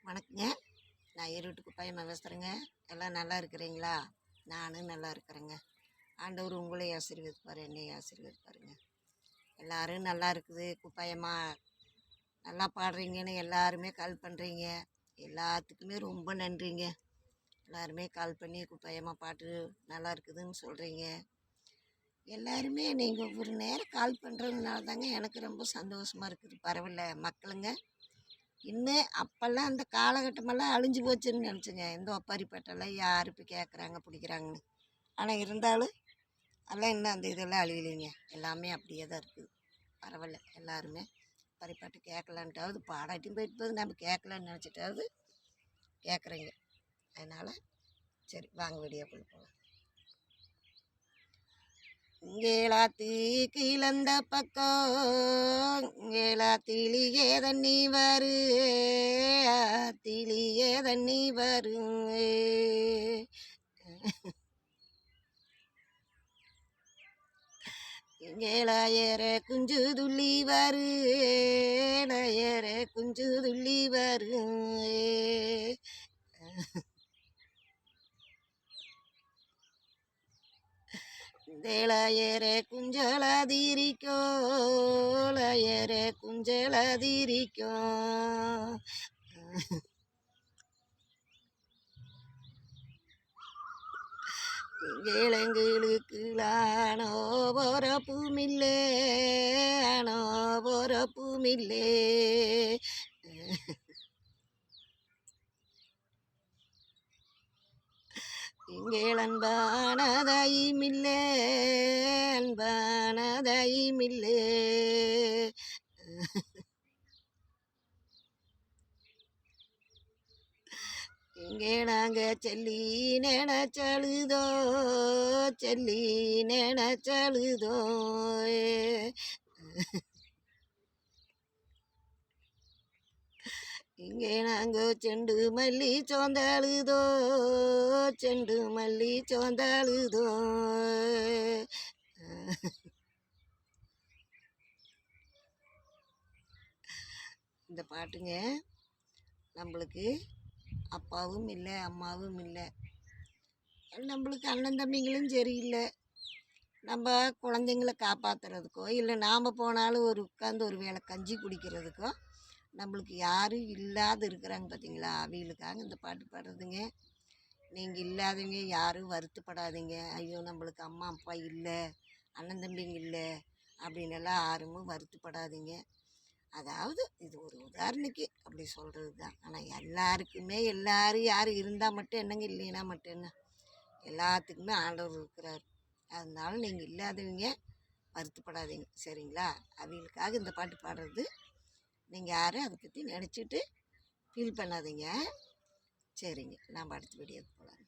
வணக்கங்க. நான் ஈரோட்டு குப்பாயம்மா பேசுகிறேங்க. எல்லாம் நல்லா இருக்கிறீங்களா? நானும் நல்லா இருக்கிறேங்க. ஆண்டவர் உங்களையும் ஆசீர்வதிப்பார், என்னையும் ஆசீர்வதிப்பாருங்க. எல்லோரும் நல்லா இருக்குது. குப்பாயம்மா நல்லா பாடுறீங்கன்னு எல்லாருமே கால் பண்ணுறீங்க. எல்லாத்துக்குமே ரொம்ப நன்றிங்க. எல்லாருமே கால் பண்ணி குப்பாயம்மா பாட்டு நல்லா இருக்குதுன்னு சொல்கிறீங்க. எல்லாருமே நீங்கள் ஒரு நேரம் கால் பண்ணுறதுனால தாங்க எனக்கு ரொம்ப சந்தோஷமாக இருக்குது. பரவாயில்ல மக்களுங்க. இன்னும் அப்போல்லாம் அந்த காலகட்டமெல்லாம் அழிஞ்சு போச்சுன்னு நினச்சிங்க. இந்த ஒப்பாரிப்பேட்டெல்லாம் யார் இப்போ கேட்குறாங்க பிடிக்கிறாங்கன்னு. ஆனால் இருந்தாலும் எல்லாம் இன்னும் அந்த இதெல்லாம் அழியலைங்க. எல்லாமே அப்படியே தான் இருக்குது. பரவாயில்ல எல்லாருமே ஒப்பாரிப்பாட்டு கேட்கலான்ட்டாவது பாடாட்டியும் போயிட்டு போது நம்ம கேட்கலான்னு நினச்சிட்டாவது கேட்குறீங்க. அதனால் சரி வாங்க வீடியோக்குள்ள போகலாம். இங்கேலாத்தி கீழந்த பக்கம் இங்கேலாத்திலியே தண்ணி வரு திலியே தண்ணி வரு இங்கேலாயர குஞ்சு துள்ளி வரு ஏற குஞ்சு துள்ளி வரு தேளையர குஞ்சலதிரிக்கோ லயர குஞ்சலதிரிக்கோ இங்கேளங்களுக்குளானோ பொறப்புமில்லே ஆனோ பொறப்புமில்லே இங்கேள் அன்பானதையுமில்லே அன்பானதையுமில்லே இங்கே நாங்கள் செல்லி நினைச்சழுதோ செல்லி நினைச்சழுதோ இங்கே நாங்கள் செண்டு மல்லி சோந்தழுதோ செண்டு மல்லி சோந்தழுதோ இந்த பாட்டுங்க நம்மளுக்கு அப்பாவும் இல்லை அம்மாவும் இல்லை, நம்மளுக்கு அண்ணன் தம்பிங்களும் சரியில்லை. நம்ம குழந்தைங்கள காப்பாற்றுறதுக்கோ இல்லை நாம் போனாலும் ஒரு உட்காந்து ஒரு வேளை கஞ்சி குடிக்கிறதுக்கோ நம்மளுக்கு யாரும் இல்லாத இருக்கிறாங்க பார்த்தீங்களா, அவங்களுக்காக இந்த பாட்டு பாடுறதுங்க. நீங்கள் இல்லாதவங்க யாரும் வருத்தப்படாதீங்க. ஐயோ நம்மளுக்கு அம்மா அப்பா இல்லை, அண்ணன் தம்பிங்க இல்லை அப்படின்னு எல்லாம் யாரும் வருத்தப்படாதீங்க. அதாவது இது ஒரு உதாரணக்கு அப்படி சொல்கிறது தான். ஆனால் எல்லாருக்குமே எல்லோரும் யார் இருந்தால் மட்டும் என்னங்க, இல்லைன்னா மட்டும் என்ன, எல்லாத்துக்குமே ஆண்டவர் இருக்கிறார். அதனால நீங்கள் இல்லாதவங்க வருத்தப்படாதீங்க, சரிங்களா? அவங்களுக்காக இந்த பாட்டு பாடுறது. நீங்கள் யாரும் அதை பற்றி நினச்சிட்டு ஃபீல் பண்ணாதீங்க, சரிங்க? நாம் அடுத்த வீடியோக்கு போகலாம்.